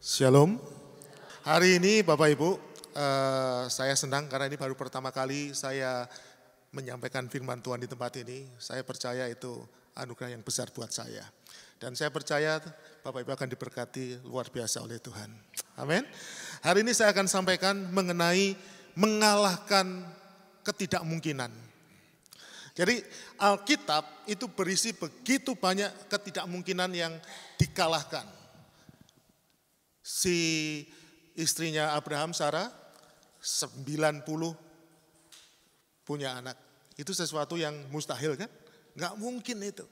Shalom. Hari ini Bapak Ibu, saya senang karena ini baru pertama kali saya menyampaikan firman Tuhan di tempat ini. Saya percaya itu anugerah yang besar buat saya. Dan saya percaya Bapak Ibu akan diberkati luar biasa oleh Tuhan. Amin. Hari ini saya akan sampaikan mengenai mengalahkan ketidakmungkinan. Jadi Alkitab itu berisi begitu banyak ketidakmungkinan yang dikalahkan. Si istrinya Abraham, Sarah, 90 punya anak. Itu sesuatu yang mustahil kan? Nggak mungkin itu.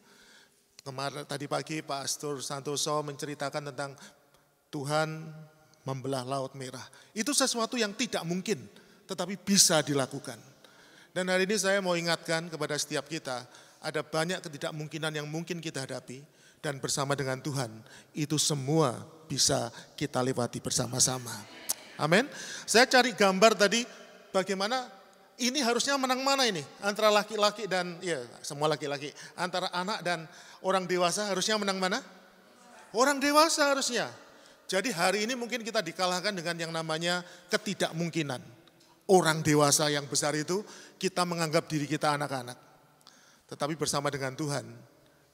Kemarin tadi pagi Pastor Santoso menceritakan tentang Tuhan membelah Laut Merah. Itu sesuatu yang tidak mungkin, tetapi bisa dilakukan. Dan hari ini saya mau ingatkan kepada setiap kita, ada banyak ketidakmungkinan yang mungkin kita hadapi, dan bersama dengan Tuhan, itu semua bisa kita lewati bersama-sama. Amin. Saya cari gambar tadi, bagaimana ini harusnya menang mana ini? Antara laki-laki dan, ya semua laki-laki, antara anak dan orang dewasa harusnya menang mana? Orang dewasa harusnya. Jadi hari ini mungkin kita dikalahkan dengan yang namanya ketidakmungkinan. Orang dewasa yang besar itu, kita menganggap diri kita anak-anak. Tetapi bersama dengan Tuhan,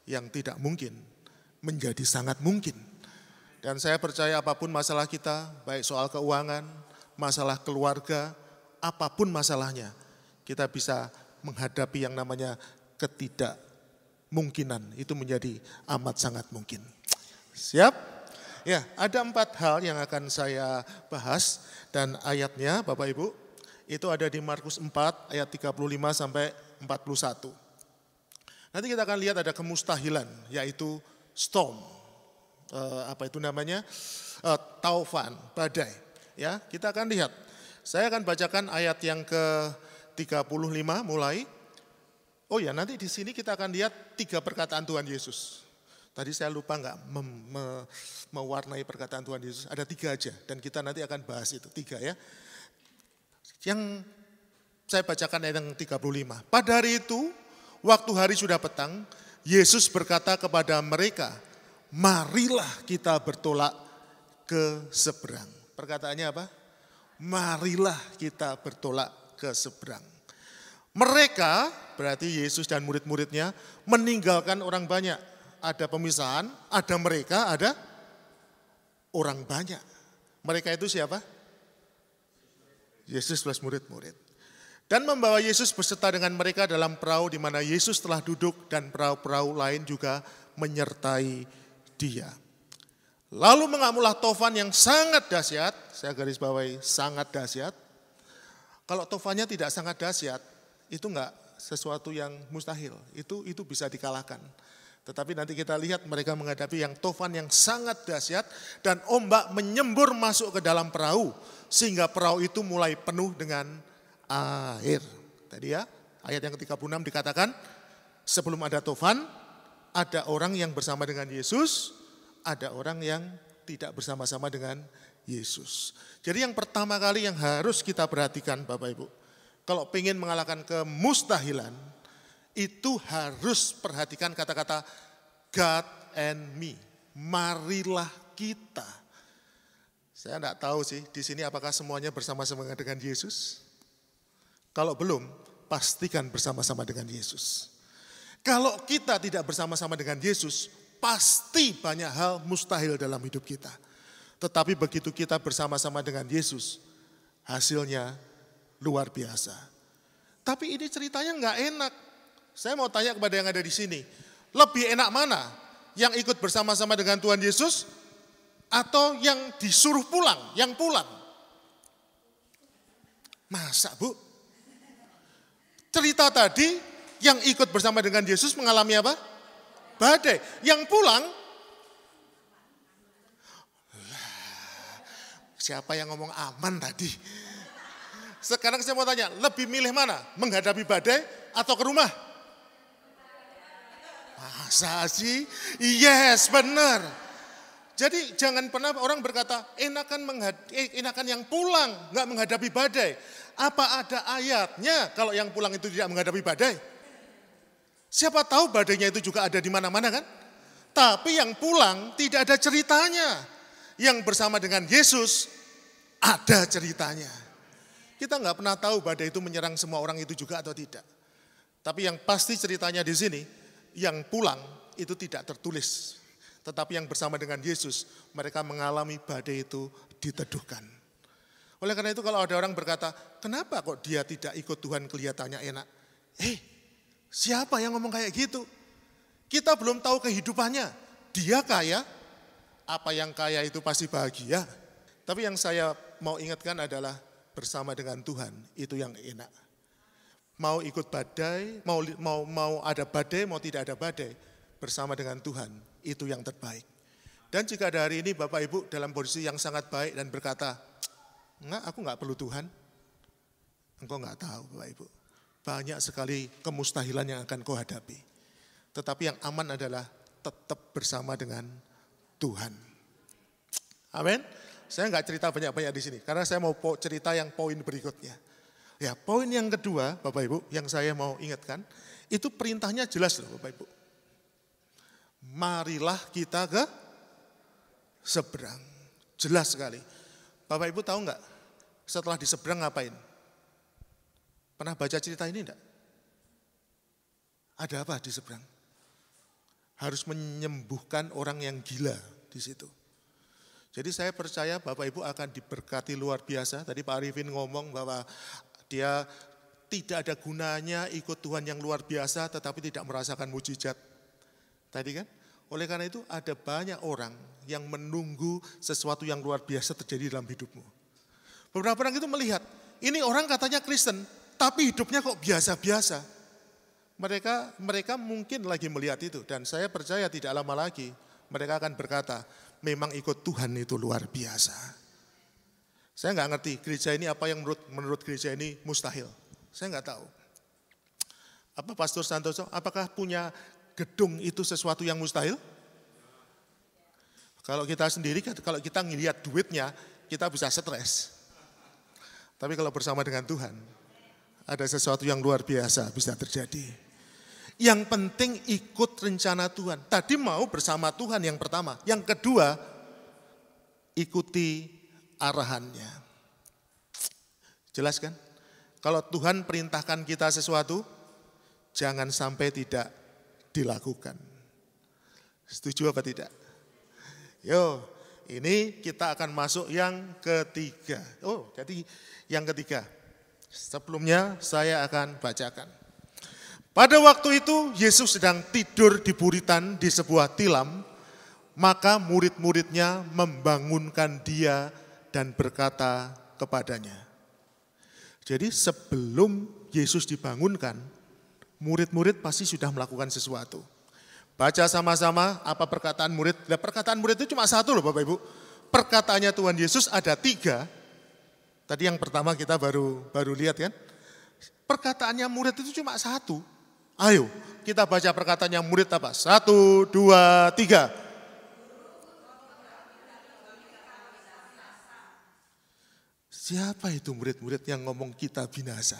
yang tidak mungkin menjadi sangat mungkin. Dan saya percaya apapun masalah kita, baik soal keuangan, masalah keluarga, apapun masalahnya, kita bisa menghadapi yang namanya ketidakmungkinan. Itu menjadi amat sangat mungkin. Siap? Ya, ada 4 hal yang akan saya bahas dan ayatnya Bapak Ibu, itu ada di Markus 4 ayat 35 sampai 41. Nanti kita akan lihat ada kemustahilan, yaitu storm, taufan, badai. Ya, kita akan lihat. Saya akan bacakan ayat yang ke-35 mulai. Oh ya, nanti di sini kita akan lihat 3 perkataan Tuhan Yesus. Tadi saya lupa enggak mewarnai perkataan Tuhan Yesus. Ada 3 aja dan kita nanti akan bahas itu 3 ya. Yang saya bacakan ayat yang 35. Pada hari itu, waktu hari sudah petang, Yesus berkata kepada mereka, marilah kita bertolak ke seberang. Perkataannya apa? Marilah kita bertolak ke seberang. Mereka, berarti Yesus dan murid-muridnya, meninggalkan orang banyak. Ada pemisahan, ada mereka, ada orang banyak. Mereka itu siapa? Yesus plus murid-murid. Dan membawa Yesus beserta dengan mereka dalam perahu di mana Yesus telah duduk dan perahu-perahu lain juga menyertai dia. Lalu mengamulah tofan yang sangat dahsyat, saya garis bawahi sangat dahsyat. Kalau tofannya tidak sangat dahsyat, itu enggak sesuatu yang mustahil, itu bisa dikalahkan. Tetapi nanti kita lihat mereka menghadapi yang tofan yang sangat dahsyat dan ombak menyembur masuk ke dalam perahu sehingga perahu itu mulai penuh dengan air. Tadi ya, ayat yang ke-36 dikatakan, sebelum ada tofan, ada orang yang bersama dengan Yesus, ada orang yang tidak bersama-sama dengan Yesus. Jadi yang pertama kali yang harus kita perhatikan Bapak Ibu, kalau ingin mengalahkan kemustahilan, itu harus perhatikan kata-kata God and me. Marilah kita. Saya enggak tahu sih di sini apakah semuanya bersama-sama dengan Yesus. Kalau belum, pastikan bersama-sama dengan Yesus. Kalau kita tidak bersama-sama dengan Yesus, pasti banyak hal mustahil dalam hidup kita. Tetapi begitu kita bersama-sama dengan Yesus, hasilnya luar biasa. Tapi ini ceritanya enggak enak. Saya mau tanya kepada yang ada di sini, lebih enak mana? Yang ikut bersama-sama dengan Tuhan Yesus atau yang disuruh pulang, yang pulang? Masa Bu? Cerita tadi yang ikut bersama dengan Yesus mengalami apa? Badai. Yang pulang, siapa yang ngomong aman tadi? Sekarang saya mau tanya, lebih milih mana? Menghadapi badai atau ke rumah? Masa sih? Yes, benar. Jadi jangan pernah orang berkata, enakan yang pulang, nggak menghadapi badai. Apa ada ayatnya kalau yang pulang itu tidak menghadapi badai? Siapa tahu badainya itu juga ada di mana-mana kan? Tapi yang pulang tidak ada ceritanya. yang bersama dengan Yesus ada ceritanya. Kita nggak pernah tahu badai itu menyerang semua orang itu juga atau tidak. Tapi yang pasti ceritanya di sini, yang pulang itu tidak tertulis. Tetapi yang bersama dengan Yesus, mereka mengalami badai itu diteduhkan. Oleh karena itu kalau ada orang berkata, kenapa kok dia tidak ikut Tuhan kelihatannya enak? Siapa yang ngomong kayak gitu? Kita belum tahu kehidupannya. Dia kaya, apa yang kaya itu pasti bahagia. Tapi yang saya mau ingatkan adalah bersama dengan Tuhan, itu yang enak. Mau ikut badai, mau ada badai, mau tidak ada badai, bersama dengan Tuhan, itu yang terbaik. Dan jika ada hari ini Bapak Ibu dalam posisi yang sangat baik dan berkata, aku nggak perlu Tuhan, engkau nggak tahu Bapak Ibu. Banyak sekali kemustahilan yang akan kau hadapi. Tetapi yang aman adalah tetap bersama dengan Tuhan. Amin. Saya nggak cerita banyak-banyak di sini, karena saya mau cerita yang poin berikutnya. Ya, poin yang kedua Bapak Ibu yang saya mau ingatkan, itu perintahnya jelas loh Bapak Ibu. Marilah kita ke seberang. Jelas sekali. Bapak Ibu tahu nggak setelah di seberang ngapain? Pernah baca cerita ini enggak? Ada apa di seberang? Harus menyembuhkan orang yang gila di situ. Jadi saya percaya Bapak Ibu akan diberkati luar biasa. Tadi Pak Arifin ngomong bahwa dia tidak ada gunanya ikut Tuhan yang luar biasa tetapi tidak merasakan mujizat. Tadi kan? Oleh karena itu ada banyak orang yang menunggu sesuatu yang luar biasa terjadi dalam hidupmu. Beberapa orang itu melihat, ini orang katanya Kristen, tapi hidupnya kok biasa-biasa. Mereka mungkin lagi melihat itu dan saya percaya tidak lama lagi mereka akan berkata, memang ikut Tuhan itu luar biasa. Saya nggak ngerti gereja ini apa yang menurut gereja ini mustahil. Saya nggak tahu. Apa Pastor Santoso, apakah punya gedung itu sesuatu yang mustahil? Kalau kita sendiri, kalau kita ngelihat duitnya, kita bisa stres. Tapi kalau bersama dengan Tuhan, ada sesuatu yang luar biasa bisa terjadi. Yang penting ikut rencana Tuhan. Tadi mau bersama Tuhan yang pertama. Yang kedua, ikuti arahannya. Jelas kan? Kalau Tuhan perintahkan kita sesuatu, jangan sampai tidak dilakukan. Setuju apa tidak? Ini kita akan masuk yang ketiga. Jadi yang ketiga. Sebelumnya saya akan bacakan. Pada waktu itu Yesus sedang tidur di buritan di sebuah tilam, maka murid-muridnya membangunkan dia dan berkata kepadanya. Jadi sebelum Yesus dibangunkan, murid-murid pasti sudah melakukan sesuatu. Baca sama-sama apa perkataan murid. Nah, perkataan murid itu cuma satu loh Bapak Ibu. Perkataannya Tuhan Yesus ada 3. Tadi yang pertama kita baru lihat kan. Perkataannya murid itu cuma 1. Ayo kita baca perkataannya murid apa? 1, 2, 3. Siapa itu murid-murid yang ngomong kita binasa?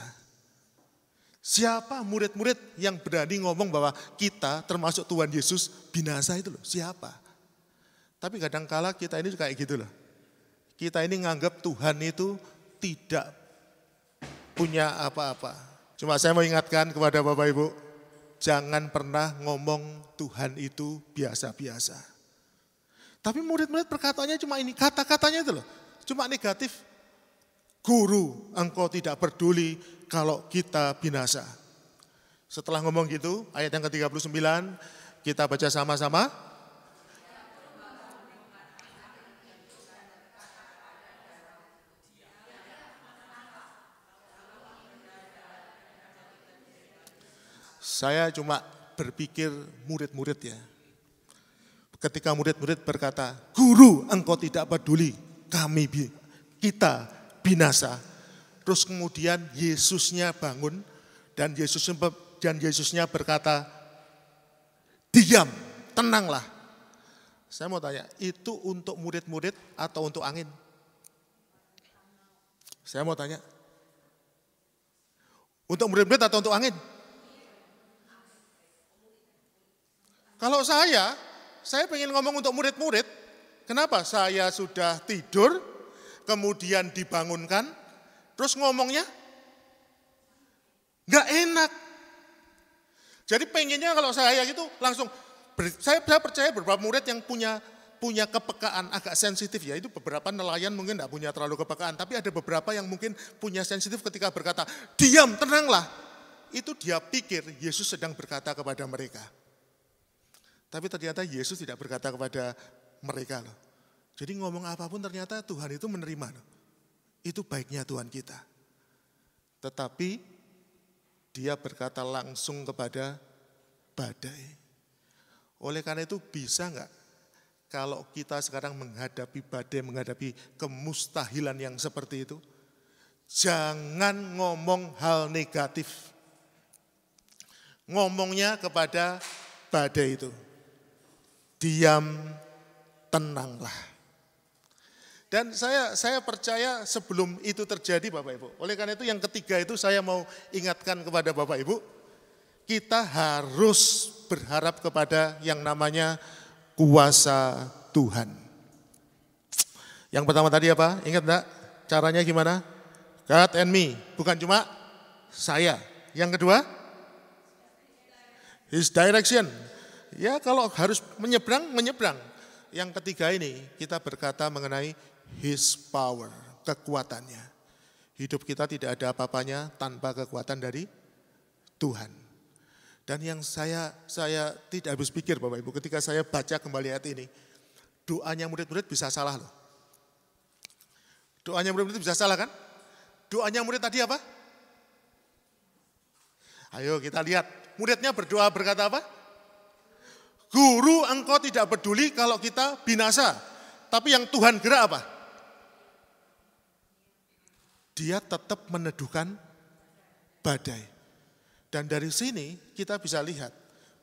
Siapa murid-murid yang berani ngomong bahwa kita termasuk Tuhan Yesus binasa itu loh, siapa? Tapi kadangkala kita ini kayak gitu loh. Kita ini nganggap Tuhan itu tidak punya apa-apa. Cuma saya mau ingatkan kepada Bapak Ibu, jangan pernah ngomong Tuhan itu biasa-biasa. Tapi murid-murid perkataannya cuma ini, kata-katanya itu loh, cuma negatif. Guru, engkau tidak peduli kalau kita binasa. Setelah ngomong gitu, ayat yang ke-39, kita baca sama-sama. Saya cuma berpikir murid-murid ya. Ketika murid-murid berkata, Guru, engkau tidak peduli, kita binasa. Terus kemudian Yesusnya bangun dan Yesusnya berkata, diam, tenanglah. Saya mau tanya, itu untuk murid-murid atau untuk angin? Saya mau tanya, untuk murid-murid atau untuk angin? Kalau saya pengen ngomong untuk murid-murid, Kenapa saya sudah tidur, kemudian dibangunkan, terus ngomongnya nggak enak. Jadi pengennya kalau saya gitu langsung, saya percaya beberapa murid yang punya kepekaan agak sensitif ya, itu beberapa nelayan mungkin nggak punya terlalu kepekaan, tapi ada beberapa yang mungkin punya sensitif ketika berkata, diam, tenanglah. Itu dia pikir Yesus sedang berkata kepada mereka. Tapi ternyata Yesus tidak berkata kepada mereka loh. Jadi ngomong apapun ternyata Tuhan itu menerima loh. Itu baiknya Tuhan kita. Tetapi dia berkata langsung kepada badai. Oleh karena itu bisa enggak kalau kita sekarang menghadapi badai, menghadapi kemustahilan yang seperti itu, jangan ngomong hal negatif. Ngomongnya kepada badai itu, diam, tenanglah. Dan saya percaya sebelum itu terjadi Bapak Ibu. Oleh karena itu yang ketiga itu saya mau ingatkan kepada Bapak Ibu, kita harus berharap kepada yang namanya kuasa Tuhan. Yang pertama tadi apa? Ingat enggak? Caranya gimana? God and me, bukan cuma saya. Yang kedua, His direction. Ya kalau harus menyeberang, menyeberang. Yang ketiga ini kita berkata mengenai His power, kekuatannya. Hidup kita tidak ada apa-apanya tanpa kekuatan dari Tuhan. Dan yang saya tidak habis pikir Bapak Ibu ketika saya baca kembali ayat ini, doanya murid-murid bisa salah loh. Doanya murid-murid bisa salah kan? Doanya murid tadi apa? Ayo kita lihat, muridnya berdoa berkata apa? Guru, engkau tidak peduli kalau kita binasa, tapi yang Tuhan gerak apa? Dia tetap meneduhkan badai. Dan dari sini kita bisa lihat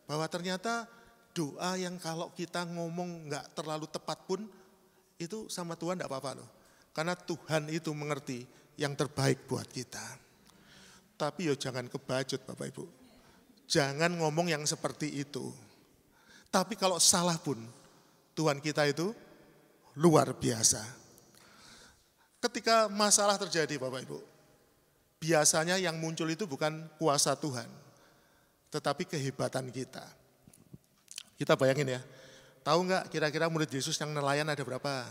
bahwa ternyata doa yang kalau kita ngomong nggak terlalu tepat pun itu sama Tuhan nggak apa-apa loh. Karena Tuhan itu mengerti yang terbaik buat kita. Tapi jangan kebacut Bapak Ibu. Jangan ngomong yang seperti itu. Tapi kalau salah pun Tuhan kita itu luar biasa. Ketika masalah terjadi Bapak Ibu, biasanya yang muncul itu bukan kuasa Tuhan, tetapi kehebatan kita. Kita bayangin ya, tahu nggak kira-kira murid Yesus yang nelayan ada berapa?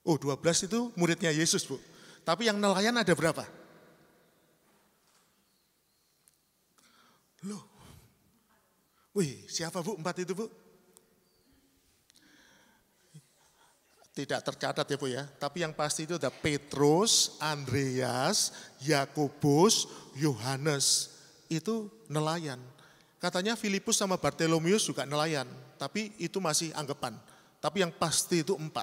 Oh 12 itu muridnya Yesus Bu, tapi yang nelayan ada berapa? Loh, wih siapa Bu 4 itu Bu? Tidak tercatat ya Bu ya, tapi yang pasti itu ada Petrus, Andreas, Yakobus, Yohanes, itu nelayan. Katanya Filipus sama Bartolomeus juga nelayan, tapi itu masih anggapan. Tapi yang pasti itu 4.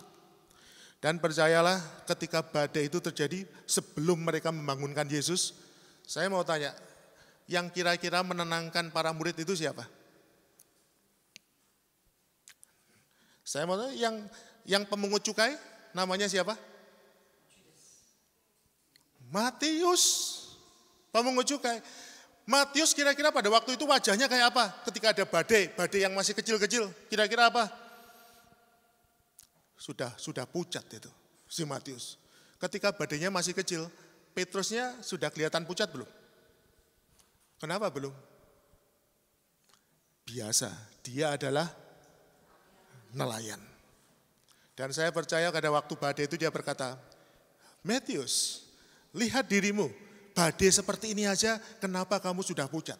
Dan percayalah ketika badai itu terjadi sebelum mereka membangunkan Yesus, saya mau tanya, yang kira-kira menenangkan para murid itu siapa? Saya mau tanya, yang pemungut cukai namanya siapa? Matius, pemungut cukai. Matius kira-kira pada waktu itu wajahnya kayak apa? Ketika ada badai yang masih kecil-kecil, kira-kira apa? Sudah pucat itu si Matius. Ketika badainya masih kecil, Petrusnya sudah kelihatan pucat belum? Kenapa belum? Biasa, dia adalah nelayan. Dan saya percaya pada waktu badai itu dia berkata, Matius, lihat dirimu, badai seperti ini aja, kenapa kamu sudah pucat?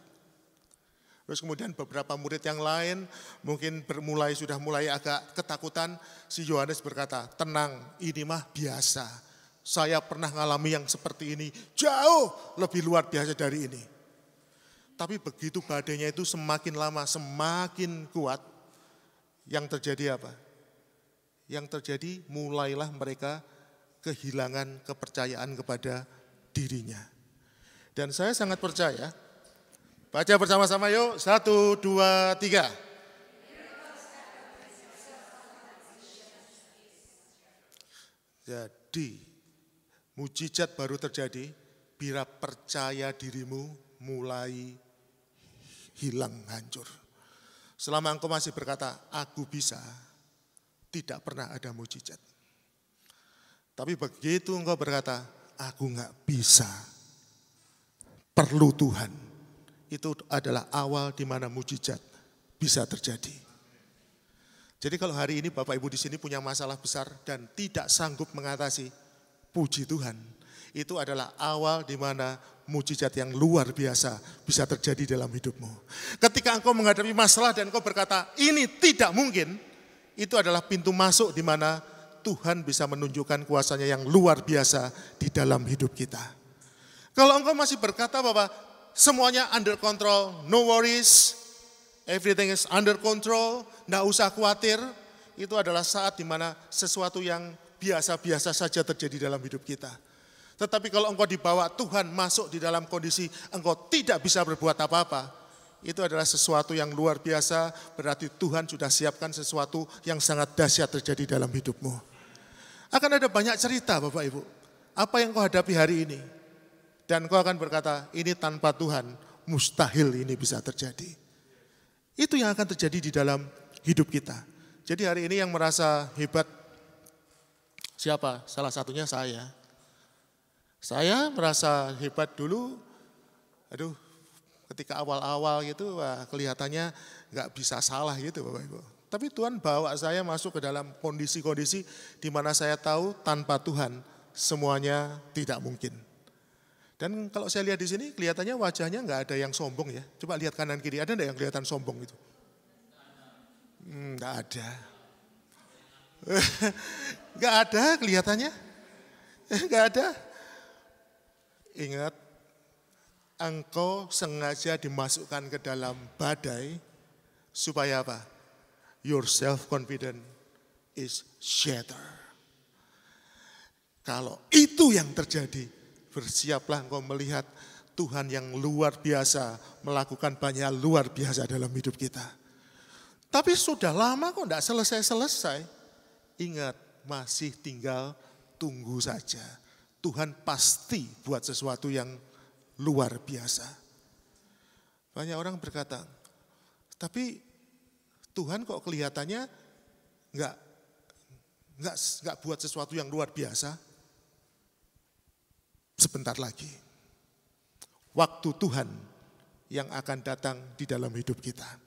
Terus kemudian beberapa murid yang lain mungkin sudah mulai agak ketakutan. Si Yohanes berkata, tenang, ini mah biasa. Saya pernah ngalami yang seperti ini, jauh lebih luar biasa dari ini. Tapi begitu badainya itu semakin lama, semakin kuat, yang terjadi apa? Yang terjadi mulailah mereka kehilangan kepercayaan kepada dirinya. Dan saya sangat percaya, baca bersama-sama yuk, 1, 2, 3. Jadi, mujizat baru terjadi bila percaya dirimu mulai hilang hancur. Selama engkau masih berkata, aku bisa, tidak pernah ada mujizat. Tapi begitu engkau berkata, aku enggak bisa, perlu Tuhan. Itu adalah awal di mana mujizat bisa terjadi. Jadi kalau hari ini Bapak Ibu di sini punya masalah besar dan tidak sanggup mengatasi, puji Tuhan. Itu adalah awal di mana mujizat yang luar biasa bisa terjadi dalam hidupmu. Ketika engkau menghadapi masalah dan engkau berkata, ini tidak mungkin, itu adalah pintu masuk di mana Tuhan bisa menunjukkan kuasanya yang luar biasa di dalam hidup kita. Kalau engkau masih berkata bahwa semuanya under control, no worries, everything is under control, enggak usah khawatir, itu adalah saat di mana sesuatu yang biasa-biasa saja terjadi dalam hidup kita. Tetapi kalau engkau dibawa Tuhan masuk di dalam kondisi engkau tidak bisa berbuat apa-apa, itu adalah sesuatu yang luar biasa, berarti Tuhan sudah siapkan sesuatu yang sangat dahsyat terjadi dalam hidupmu. Akan ada banyak cerita Bapak Ibu, apa yang kau hadapi hari ini. Dan kau akan berkata, ini tanpa Tuhan mustahil ini bisa terjadi. Itu yang akan terjadi di dalam hidup kita. Jadi hari ini yang merasa hebat, siapa? Salah satunya saya. Saya merasa hebat dulu, ketika awal-awal gitu, wah, kelihatannya nggak bisa salah gitu Bapak Ibu. Tapi Tuhan bawa saya masuk ke dalam kondisi-kondisi di mana saya tahu tanpa Tuhan semuanya tidak mungkin. Dan kalau saya lihat di sini kelihatannya wajahnya nggak ada yang sombong ya. Coba lihat kanan kiri, ada nggak yang kelihatan sombong itu? Nggak ada. Nggak ada kelihatannya. Nggak ada. Ingat, engkau sengaja dimasukkan ke dalam badai supaya apa? Your self-confidence is shattered. Kalau itu yang terjadi, bersiaplah engkau melihat Tuhan yang luar biasa melakukan banyak luar biasa dalam hidup kita. Tapi sudah lama kok enggak selesai-selesai. Ingat, masih tinggal tunggu saja. Tuhan pasti buat sesuatu yang luar biasa. Banyak orang berkata, tapi Tuhan kok kelihatannya enggak buat sesuatu yang luar biasa. Sebentar lagi, waktu Tuhan yang akan datang di dalam hidup kita.